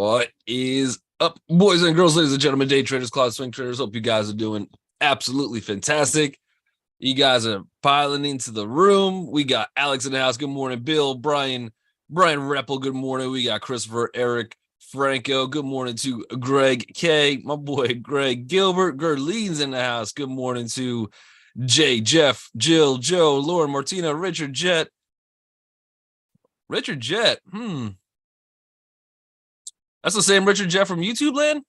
What is up, boys and girls, ladies and gentlemen, day traders, cloud swing traders? Hope you guys are doing absolutely fantastic. You guys are piling into the room. We got Alex in the house. Good morning, Bill, Brian Reppel. Good morning. We got Christopher, Eric, Franco. Good morning to Greg K. My boy Greg Gilbert. Gerlene's in the house. Good morning to Jay, Jeff, Jill, Joe, Lauren, Martina, Richard Jet. Richard Jet. That's the same Richard Jet from YouTube land.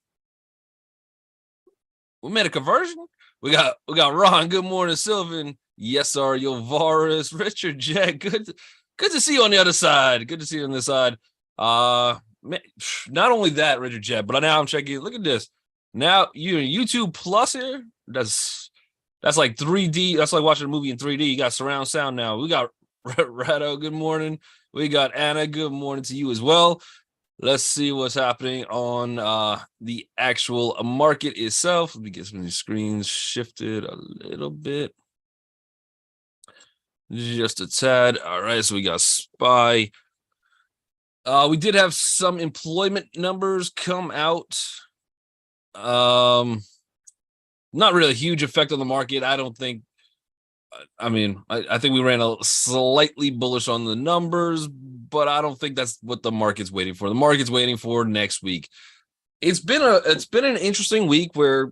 We made a conversion. We got Ron. Good morning, Sylvan. Yes, sir. Yovaris, Richard Jet. Good to see you on the other side. Good to see you on this side. Not only that, Richard Jet, but now I'm checking. Look at this. Now you're YouTube Plus here. That's like 3D. That's like watching a movie in 3D. You got surround sound now. We got Rado. Good morning. We got Anna. Good morning to you as well. Let's see what's happening on the actual market itself. Let me get some of these screens shifted a little bit. Just a tad. All right, so we got SPY. We did have some employment numbers come out. Not really a huge effect on the market. I don't think. I think we ran a slightly bullish on the numbers, but I don't think that's what the market's waiting for. The market's waiting for next week. It's been an interesting week where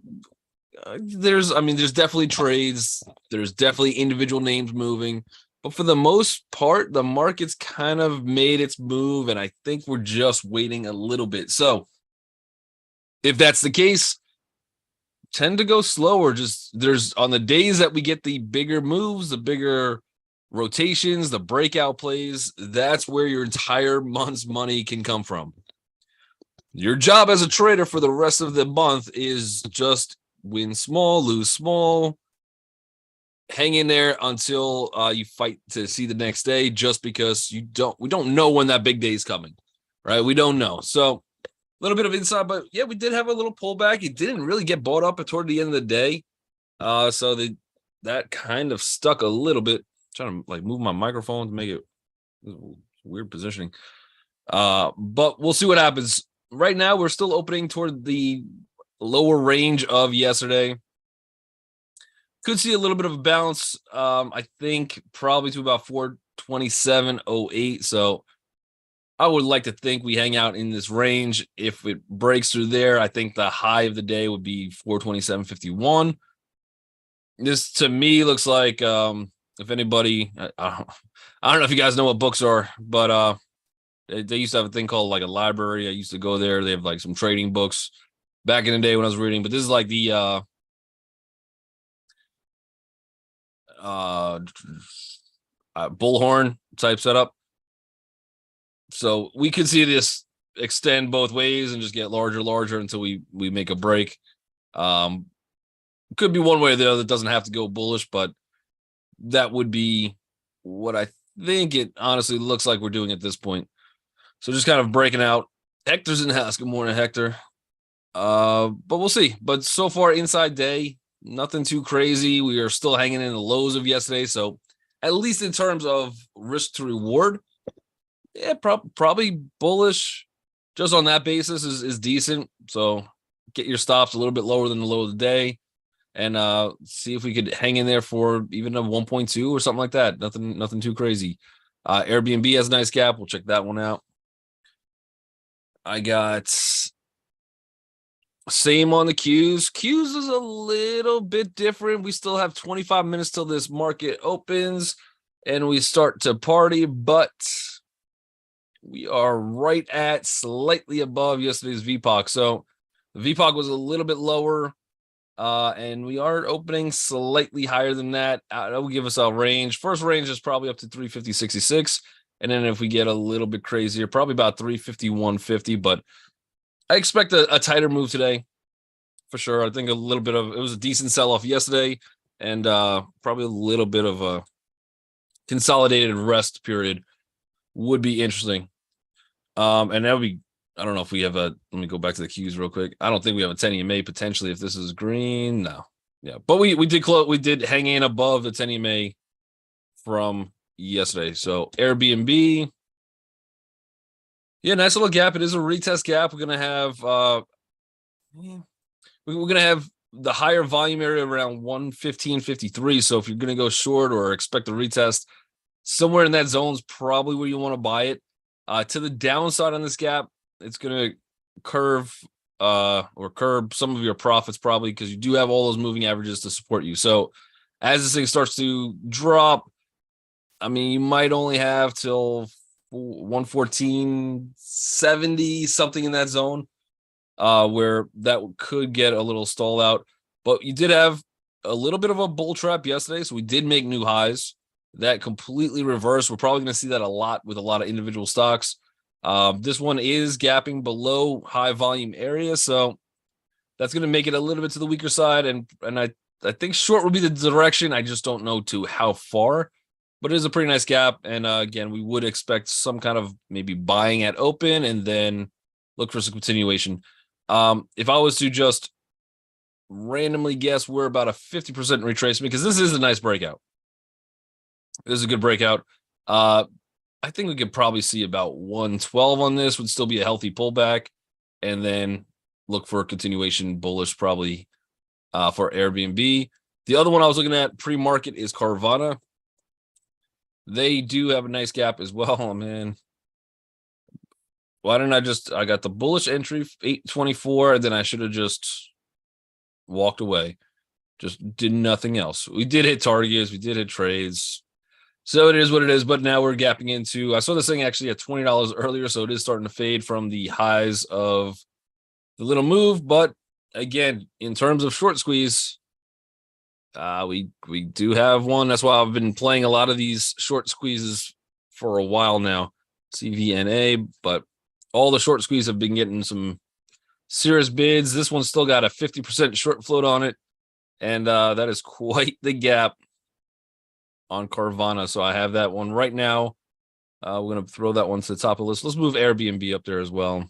there's definitely trades, there's definitely individual names moving, but for the most part, the market's kind of made its move, and I think we're just waiting a little bit. So if that's the case, tend to go slower. Just there's on the days that we get the bigger moves, the bigger rotations, the breakout plays, that's where your entire month's money can come from. Your job as a trader for the rest of the month is just win small, lose small, hang in there until you fight to see the next day, just because we don't know when that big day is coming, right? We don't know. So a little bit of inside, but yeah, we did have a little pullback. It didn't really get bought up toward the end of the day. So that kind of stuck a little bit. I'm trying to move my microphone to make it weird positioning. But we'll see what happens. Right now, we're still opening toward the lower range of yesterday. Could see a little bit of a bounce. I think probably to about 427.08. So I would like to think we hang out in this range. If it breaks through there, I think the high of the day would be 427.51. This to me looks like if anybody, I don't know if you guys know what books are, but they used to have a thing called like a library. I used to go there. They have like some trading books back in the day when I was reading, but this is like the bullhorn type setup. So we could see this extend both ways and just get larger until we make a break. Could be one way or the other. It doesn't have to go bullish, but that would be what I think it honestly looks like we're doing at this point. So just kind of breaking out. Hector's in the house. Good morning, Hector. But we'll see. But so far, inside day, nothing too crazy. We are still hanging in the lows of yesterday. So at least in terms of risk to reward, yeah, probably bullish just on that basis is decent. So get your stops a little bit lower than the low of the day and see if we could hang in there for even a 1.2 or something like that. Nothing too crazy. Airbnb has a nice gap. We'll check that one out. I got same on the Qs. Qs is a little bit different. We still have 25 minutes till this market opens and we start to party, but we are right at slightly above yesterday's VPOC. So the VPOC was a little bit lower, and we are opening slightly higher than that. That will give us a range. First range is probably up to 350.66. And then if we get a little bit crazier, probably about 351.50. But I expect a tighter move today for sure. I think it was a decent sell-off yesterday, and probably a little bit of a consolidated rest period would be interesting. And that would be, I don't know if we have let me go back to the Qs real quick. I don't think we have a 10 EMA potentially if this is green. No. Yeah. But we did hang in above the 10 EMA from yesterday. So Airbnb, Yeah, nice little gap. It is a retest gap. We're gonna have we're gonna have the higher volume area around 115.53. So if you're gonna go short or expect a retest, somewhere in that zone is probably where you want to buy it. To the downside on this gap, it's gonna curve or curb some of your profits probably because you do have all those moving averages to support you. So as this thing starts to drop, I mean, you might only have till 114.70, something in that zone, where that could get a little stalled out. But you did have a little bit of a bull trap yesterday, so we did make new highs. That completely reversed. We're probably going to see that a lot with a lot of individual stocks. This one is gapping below high volume area, so that's going to make it a little bit to the weaker side. And I think short will be the direction. I just don't know to how far, but it is a pretty nice gap. And again, we would expect some kind of maybe buying at open and then look for some continuation. If I was to just randomly guess, we're about a 50% retracement because this is a nice breakout. This is a good breakout. I think we could probably see about 112 on this, would still be a healthy pullback, and then look for a continuation bullish probably for Airbnb. The other one I was looking at pre-market is Carvana. They do have a nice gap as well. Oh, man. Why didn't I got the bullish entry 824, and then I should have just walked away. Just did nothing else. We did hit targets, we did hit trades. So it is what it is, but now we're gapping into, I saw this thing actually at $20 earlier, so it is starting to fade from the highs of the little move. But again, in terms of short squeeze, we do have one. That's why I've been playing a lot of these short squeezes for a while now, CVNA, but all the short squeeze have been getting some serious bids. This one's still got a 50% short float on it, and that is quite the gap on Carvana. So I have that one right now. We're going to throw that one to the top of the list. Let's move Airbnb up there as well.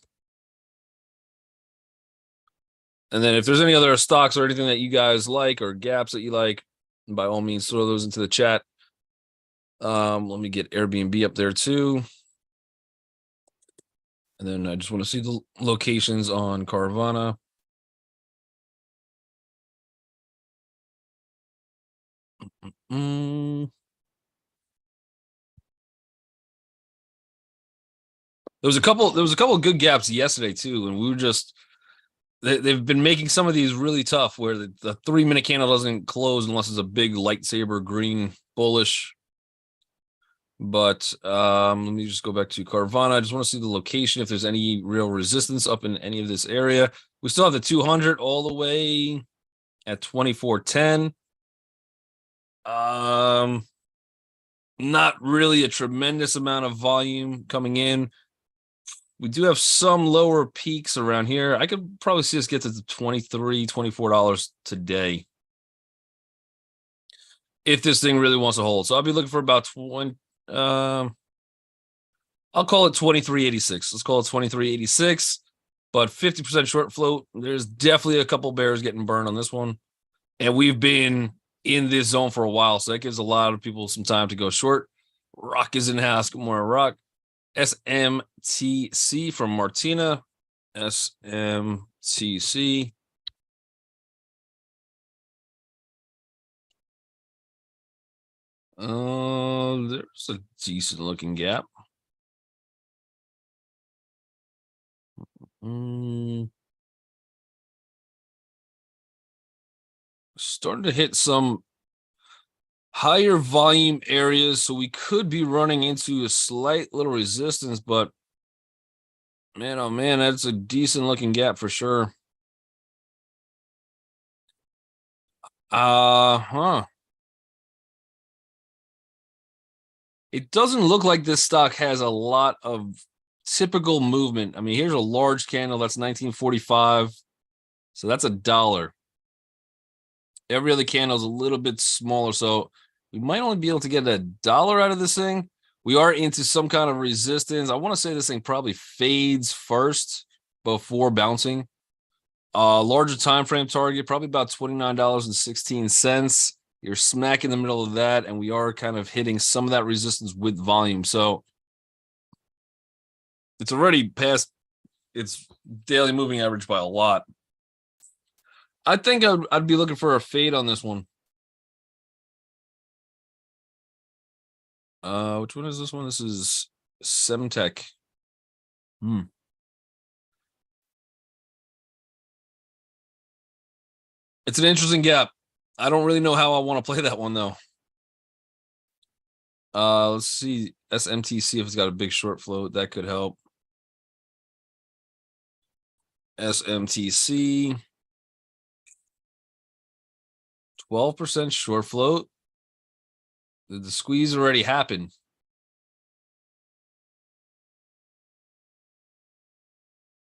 And then if there's any other stocks or anything that you guys like or gaps that you like, by all means, throw those into the chat. Let me get Airbnb up there too. And then I just want to see the locations on Carvana. There was a couple of good gaps yesterday too, and we were just they've been making some of these really tough where the 3-minute candle doesn't close unless it's a big lightsaber green bullish. But let me just go back to Carvana. I just want to see the location if there's any real resistance up in any of this area. We still have the 200 all the way at 24.10. Not really a tremendous amount of volume coming in. We do have some lower peaks around here. I could probably see us get to the $23, $24 today if this thing really wants to hold. So I'll be looking for about 20. I'll call it 23.86. Let's call it 23.86. But 50% short float. There's definitely a couple bears getting burned on this one, and we've been in this zone for a while, so that gives a lot of people some time to go short. Rock is in the house. Good morning, Rock. SMTC from Martina. SMTC. There's a decent looking gap. Starting to hit some higher volume areas, so we could be running into a slight little resistance, but man, oh man, that's a decent looking gap for sure. It doesn't look like this stock has a lot of typical movement. I mean, here's a large candle that's 1945, so that's $1. Every other candle is a little bit smaller, so we might only be able to get $1 out of this thing. We are into some kind of resistance. I want to say this thing probably fades first before bouncing. Larger time frame target, probably about $29.16. You're smack in the middle of that, and we are kind of hitting some of that resistance with volume. So It's already past its daily moving average by a lot. I think I'd be looking for a fade on this one. Which one is this one? This is Semtech. It's an interesting gap. I don't really know how I want to play that one though. Let's see SMTC if it's got a big short float. That could help. SMTC 12% short float. Did the squeeze already happen?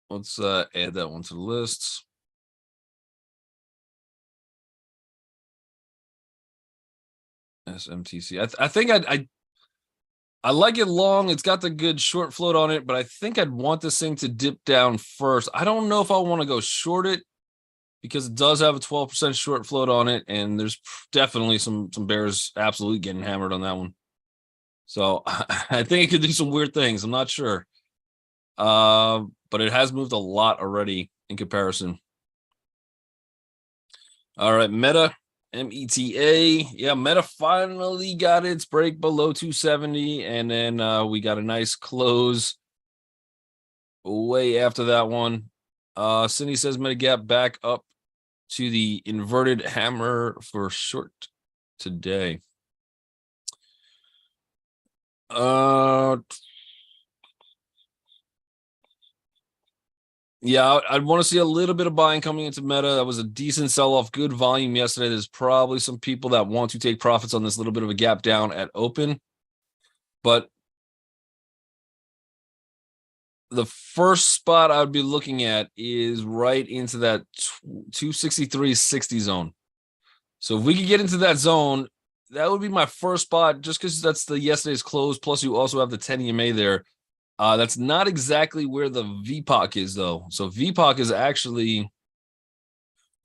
Let's add that one to the list. SMTC. I think I like it long. It's got the good short float on it, but I think I'd want this thing to dip down first. I don't know if I want to go short it because it does have a 12% short float on it, and there's definitely some bears absolutely getting hammered on that one. So I think it could do some weird things. I'm not sure. But it has moved a lot already in comparison. All right, Meta. META. Yeah, Meta finally got its break below 270, and then we got a nice close way after that one. Cindy says Meta gap back up to the inverted hammer for short today. Yeah, I'd want to see a little bit of buying coming into Meta. That was a decent sell-off, good volume yesterday. There's probably some people that want to take profits on this little bit of a gap down at open. But the first spot I would be looking at is right into that 263.60 zone. So if we could get into that zone, that would be my first spot, just because that's the yesterday's close. Plus, you also have the 10 EMA there. That's not exactly where the VPOC is, though. So VPOC is actually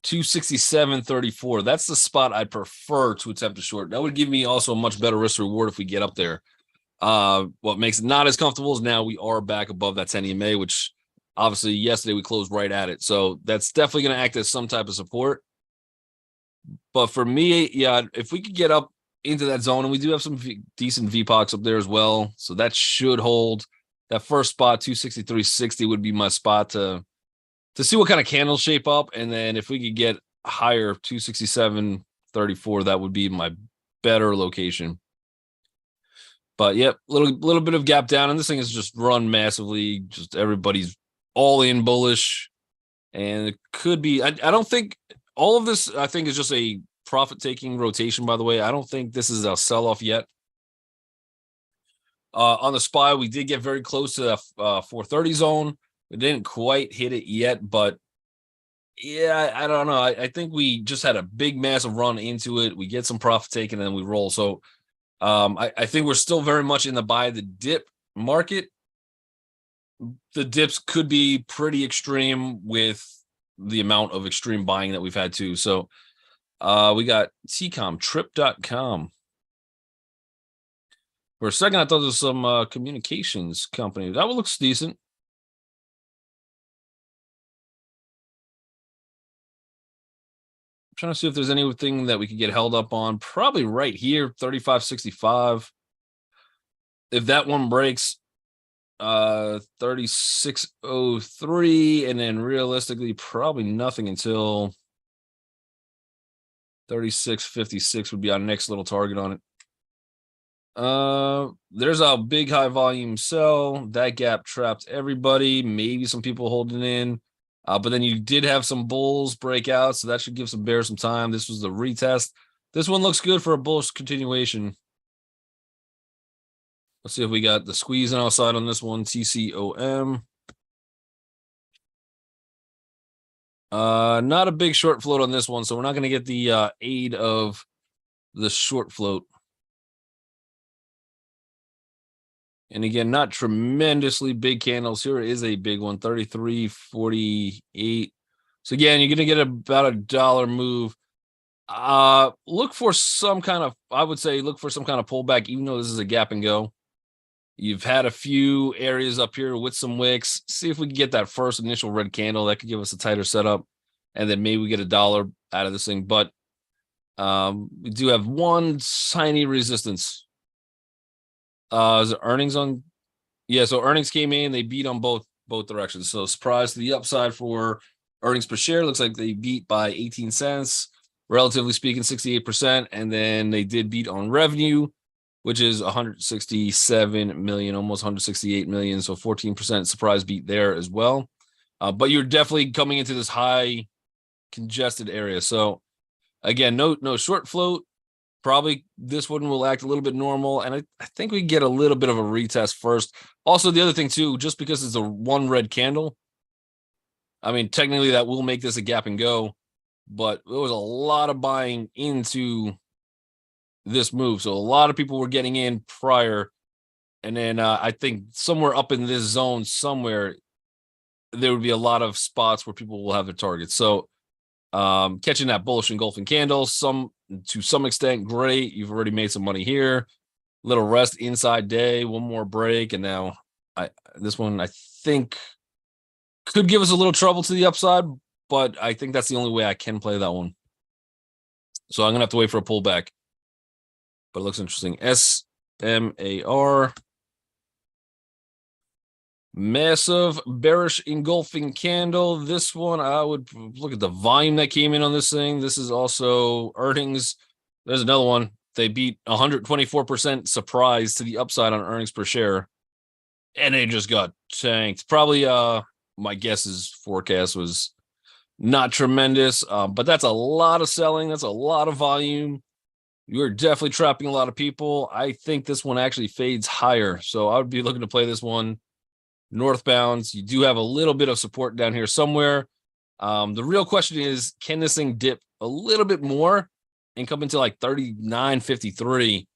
267.34. That's the spot I'd prefer to attempt to short. That would give me also a much better risk reward if we get up there. What makes it not as comfortable is now we are back above that 10 EMA, which obviously yesterday we closed right at it. So that's definitely going to act as some type of support. But for me, yeah, if we could get up into that zone, and we do have some decent VPOCs up there as well, so that should hold. That first spot, 263.60, would be my spot to see what kind of candles shape up. And then if we could get higher, 267.34, that would be my better location. But yep, little bit of gap down, and this thing is just run massively. Just everybody's all in bullish, and it could be. I don't think all of this. I think is just a profit taking rotation. By the way, I don't think this is a sell off yet. On the SPY, we did get very close to the 430 zone. We didn't quite hit it yet, but yeah, I don't know. I think we just had a big, massive run into it. We get some profit taken, and then we roll. So I think we're still very much in the buy the dip market. The dips could be pretty extreme with the amount of extreme buying that we've had too. So we got TCOM, For a second, I thought there was some communications company. That one looks decent. I'm trying to see if there's anything that we could get held up on. Probably right here, 35.65. If that one breaks, 36.03, and then realistically, probably nothing until 36.56 would be our next little target on it. There's a big high volume sell. That gap trapped everybody, maybe some people holding in. But then you did have some bulls break out, so that should give some bears some time. This was the retest. This one looks good for a bullish continuation. Let's see if we got the squeeze on our side on this one. TCOM. Not a big short float on this one, so we're not going to get the aid of the short float. And again, not tremendously big candles. Here is a big one, 33.48. So again, you're going to get about $1 move. Look for some kind of, I would say, look for some kind of pullback, even though this is a gap and go. You've had a few areas up here with some wicks. See if we can get that first initial red candle. That could give us a tighter setup. And then maybe we get $1 out of this thing. But we do have one tiny resistance. Is it earnings on? Yeah, so earnings came in. They beat on both directions. So surprise to the upside for earnings per share. Looks like they beat by 18 cents. Relatively speaking, 68%. And then they did beat on revenue, which is 167 million, almost 168 million. So 14% surprise beat there as well. But you're definitely coming into this high congested area. So again, no short float. Probably this one will act a little bit normal. And I think we get a little bit of a retest first. Also, the other thing too, just because it's a one red candle, I mean, technically that will make this a gap and go, but there was a lot of buying into this move. So a lot of people were getting in prior. And then I think somewhere up in this zone, somewhere, there would be a lot of spots where people will have their targets. So catching that bullish engulfing candle, to some extent, great. You've already made some money here. Little rest inside day, one more break, and now this one I think could give us a little trouble to the upside, but I think that's the only way I can play that one. So I'm gonna have to wait for a pullback. But it looks interesting. SMAR. Massive bearish engulfing candle. This one, I would look at the volume that came in on this thing. This is also earnings. There's another one. They beat 124% surprise to the upside on earnings per share. And they just got tanked. Probably my guess is forecast was not tremendous. But that's a lot of selling. That's a lot of volume. You're definitely trapping a lot of people. I think this one actually fades higher. So I would be looking to play this one northbounds. You do have a little bit of support down here somewhere. The real question is, can this thing dip a little bit more and come into like 39.53?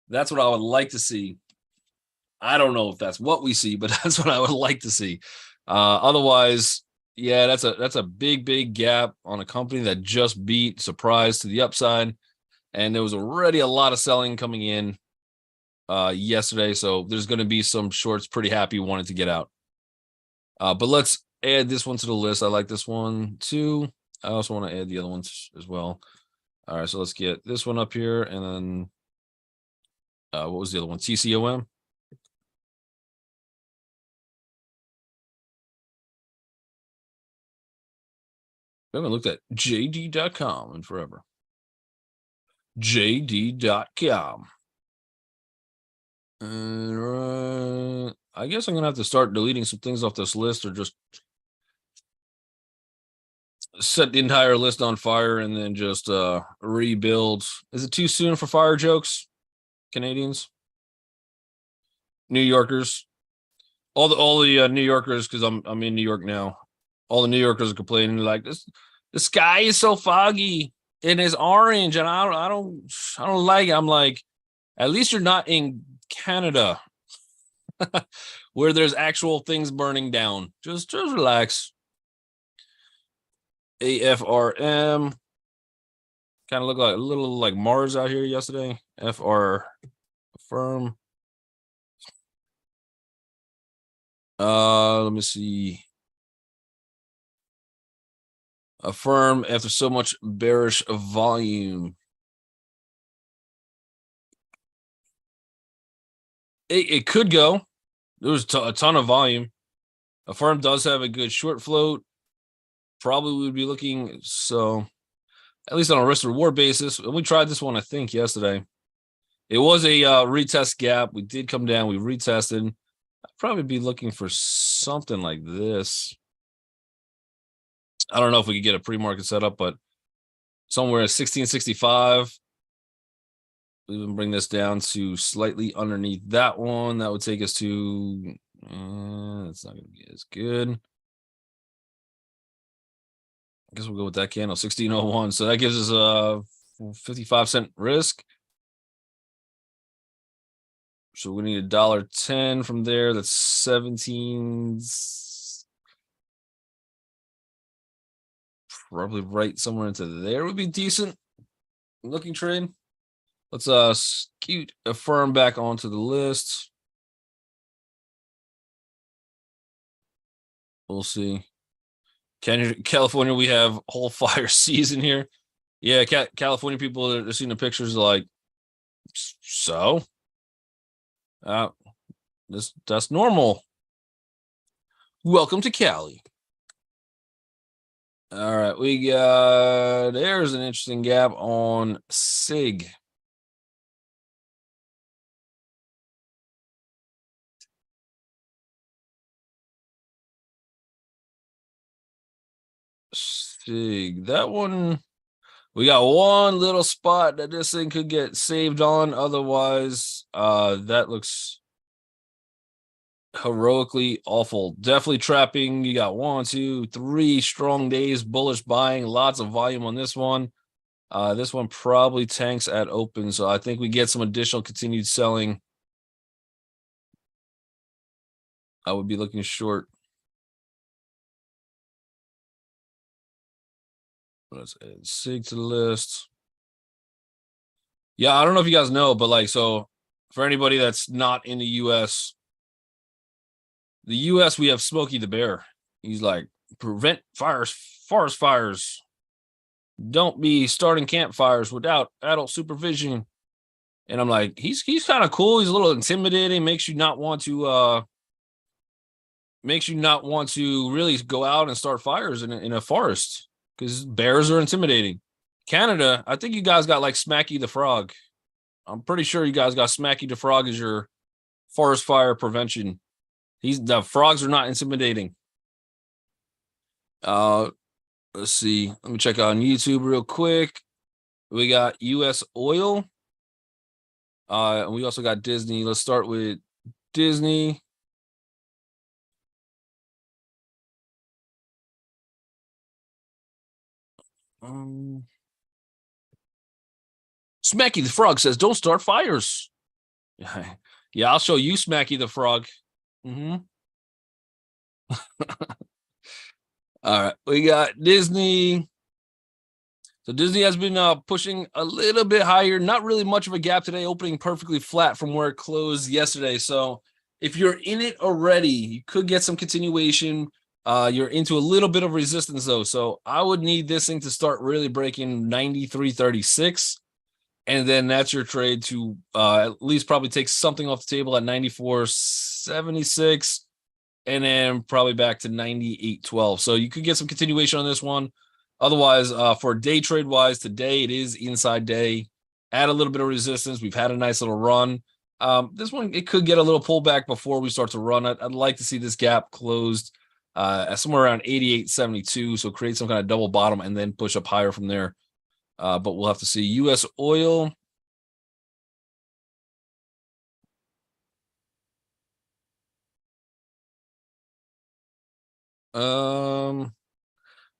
That's what I would like to see. I don't know if that's what we see, but that's what I would like to see. Otherwise, yeah, that's a big gap on a company that just beat surprise to the upside. And there was already a lot of selling coming in yesterday, so there's going to be some shorts pretty happy wanting to get out. But let's add this one to the list. I like this one too. I also want to add the other ones as well. All right, so let's get this one up here, and then what was the other one? TCOM. I haven't looked at JD.com in forever. JD.com. I guess I'm gonna have to start deleting some things off this list, or just set the entire list on fire and then just rebuild. Is it too soon for fire jokes, Canadians, New Yorkers, all the New Yorkers? Because I'm in New York now. All the New Yorkers are complaining like the sky is so foggy and it's orange, and I don't like it. I'm like, at least you're not in Canada where there's actual things burning down. Just relax. AFRM kind of looked like a little like Mars out here yesterday. FR firm. Let me see. Affirm after so much bearish volume. It could go. There was a ton of volume. Affirm does have a good short float. Probably would be looking, so at least on a risk reward basis. We tried this one, I think, yesterday. It was a retest gap. We did come down. We retested. I'd probably be looking for something like this. I don't know if we could get a pre-market setup, but somewhere at 1665. We can bring this down to slightly underneath that one. That would take us to, it's not going to be as good. I guess we'll go with that candle, 1601. So that gives us a 55-cent risk. So we need $1.10 from there. That's 17. Probably right somewhere into there would be decent looking trade. Let's scoot Affirm back onto the list. We'll see. California, we have whole fire season here. Yeah, California people are seeing the pictures like, so uh that's normal. Welcome to Cali. All right, we got, there's an interesting gap on SIG. SIG, that one, we got one little spot that this thing could get saved on. Otherwise, that looks heroically awful. Definitely trapping. You got 1, 2, 3 strong days, bullish buying, lots of volume on this one. This one probably tanks at open, so I think we get some additional continued selling. I would be looking short. Let's add SIG to the list. Yeah, I don't know if you guys know, but like, so for anybody that's not in the US, we have Smokey the Bear. He's like, prevent fires, forest fires. Don't be starting campfires without adult supervision. And I'm like, he's kind of cool. He's a little intimidating, makes you not want to really go out and start fires in a forest, because bears are intimidating. Canada, I think you guys got like Smacky the Frog. I'm pretty sure you guys got Smacky the Frog as your forest fire prevention. The frogs are not intimidating. Let's see. Let me check on YouTube real quick. We got US Oil. And we also got Disney. Let's start with Disney. Smacky the Frog says, don't start fires. Yeah, I'll show you Smacky the Frog. All right, we got Disney. So Disney has been pushing a little bit higher. Not really much of a gap today, opening perfectly flat from where it closed yesterday. So if you're in it already, you could get some continuation. You're into a little bit of resistance though. So I would need this thing to start really breaking 93.36. And then that's your trade to at least probably take something off the table at 94.76. And then probably back to 98.12. So you could get some continuation on this one. Otherwise, for day trade wise, today it is inside day. Add a little bit of resistance. We've had a nice little run. This one, it could get a little pullback before we start to run. I'd like to see this gap closed at somewhere around 88.72. So create some kind of double bottom and then push up higher from there. But we'll have to see. US Oil.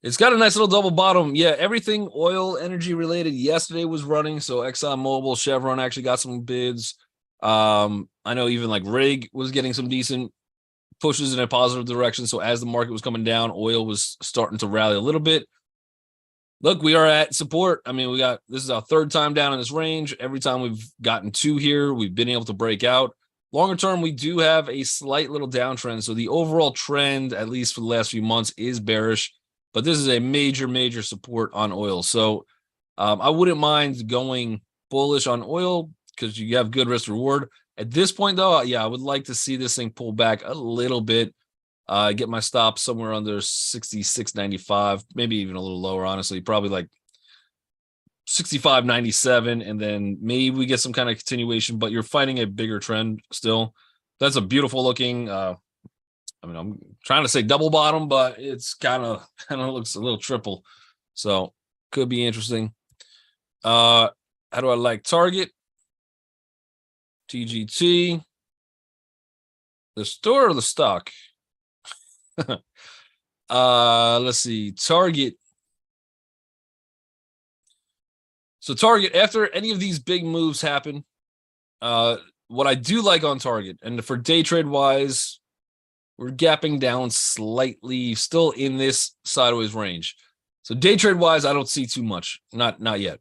It's got a nice little double bottom. Yeah, everything oil energy related yesterday was running. So ExxonMobil, Chevron actually got some bids. I know even like Rig was getting some decent pushes in a positive direction. So as the market was coming down, oil was starting to rally a little bit. Look, we are at support. I mean, this is our third time down in this range. Every time we've gotten 2 here, we've been able to break out. Longer term, we do have a slight little downtrend. So the overall trend, at least for the last few months, is bearish. But this is a major support on oil. So I wouldn't mind going bullish on oil because you have good risk reward. At this point, though, yeah, I would like to see this thing pull back a little bit. Get my stop somewhere under 66.95, maybe even a little lower, honestly, probably like 65.97, and then maybe we get some kind of continuation, but you're fighting a bigger trend still. That's a beautiful looking, I mean, I'm trying to say double bottom, but it's kind of looks a little triple. So could be interesting. How do I like Target? TGT. The store or the stock? Let's see. Target. So Target, after any of these big moves happen, what I do like on Target, and for day trade wise, we're gapping down slightly, still in this sideways range. So day trade wise, I don't see too much. Not yet.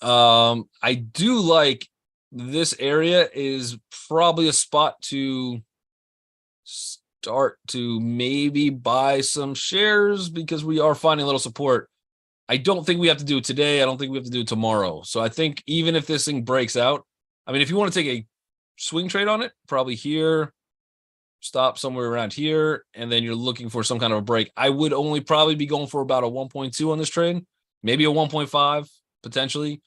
I do like this area is probably a spot to start to maybe buy some shares because we are finding a little support. I don't think we have to do it today. I don't think we have to do it tomorrow. So I think even if this thing breaks out, I mean, if you want to take a swing trade on it, probably here, stop somewhere around here, and then you're looking for some kind of a break. I would only probably be going for about a 1.2 on this trade, maybe a 1.5 potentially.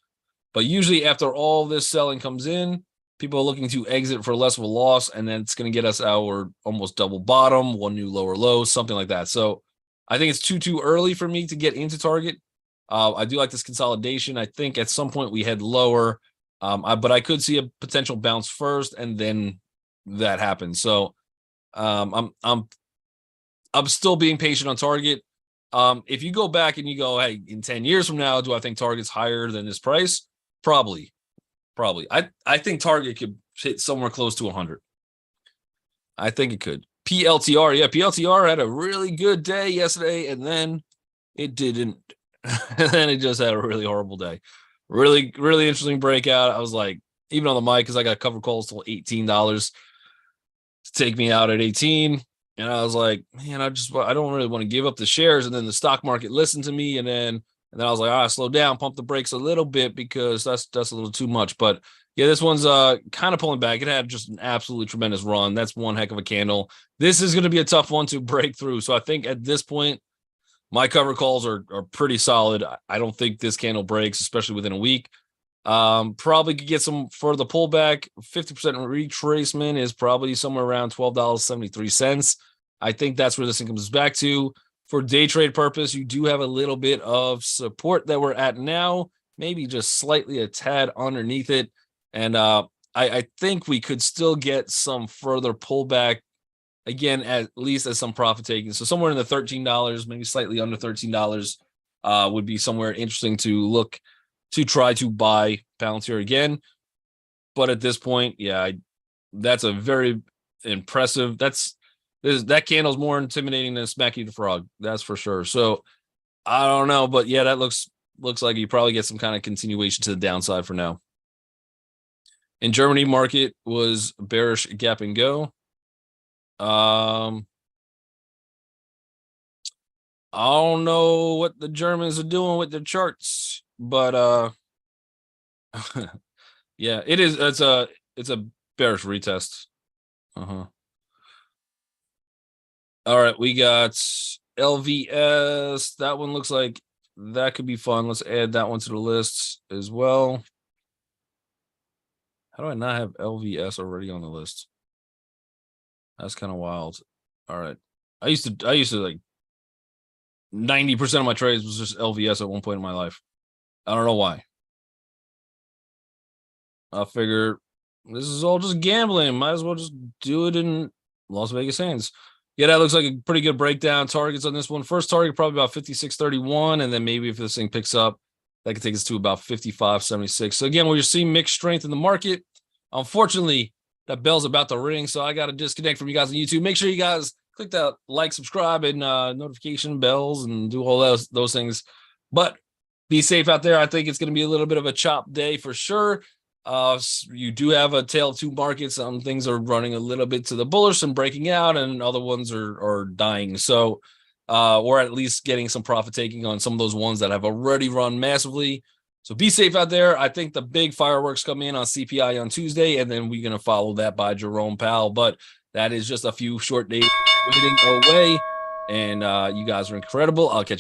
But usually after all this selling comes in, people are looking to exit for less of a loss, and then it's going to get us our almost double bottom, one new lower low, something like that. So I think it's too early for me to get into target. I do like this consolidation. I think at some point we head lower, but I could see a potential bounce first, and then that happens. So I'm still being patient on target. If you go back and you go, hey, in 10 years from now, do I think target's higher than this price? Probably. I think target could hit somewhere close to 100. I think it could. PLTR, yeah, PLTR had a really good day yesterday, and then it didn't. And then it just had a really horrible day. Really interesting breakout. I was like, even on the mic, because I got cover calls till $18 to take me out at 18. And I was like, man, I don't really want to give up the shares. And then the stock market listened to me, and then I was like, all right, slow down, pump the brakes a little bit because that's a little too much. But yeah, this one's kind of pulling back. It had just an absolutely tremendous run. That's one heck of a candle. This is going to be a tough one to break through. So I think at this point, my cover calls are pretty solid. I don't think this candle breaks, especially within a week. Probably could get some further pullback. 50% retracement is probably somewhere around $12.73. I think that's where this thing comes back to. For day trade purpose, you do have a little bit of support that we're at now, maybe just slightly a tad underneath it. And I think we could still get some further pullback, again, at least as some profit taking. So somewhere in the $13, maybe slightly under $13 would be somewhere interesting to look to try to buy Palantir again. But at this point, yeah, that's a very impressive. That candle's more intimidating than Smacky the Frog. That's for sure. So I don't know, but yeah, that looks like you probably get some kind of continuation to the downside for now. In Germany, market was bearish gap and go. I don't know what the Germans are doing with their charts, but yeah, it is. It's a bearish retest. All right, we got LVS. That one looks like that could be fun. Let's add that one to the list as well. How do I not have LVS already on the list? That's kind of wild. All right. I used to like 90% of my trades was just LVS at one point in my life. I don't know why. I figure this is all just gambling. Might as well just do it in Las Vegas Sands. Yeah, that looks like a pretty good breakdown. Targets on this one. First target probably about 56.31, and then maybe if this thing picks up, that could take us to about 55.76. So again, we're seeing mixed strength in the market. Unfortunately, that bell's about to ring, so I got to disconnect from you guys on YouTube. Make sure you guys click that like, subscribe, and notification bells, and do all those things. But be safe out there. I think it's going to be a little bit of a chop day for sure. You do have a tale of two markets. Some things are running a little bit to the bullish and breaking out, and other ones are dying. So, or at least getting some profit taking on some of those ones that have already run massively. So be safe out there. I think the big fireworks come in on CPI on Tuesday, and then we're going to follow that by Jerome Powell. But that is just a few short days waiting away, and you guys are incredible. I'll catch you.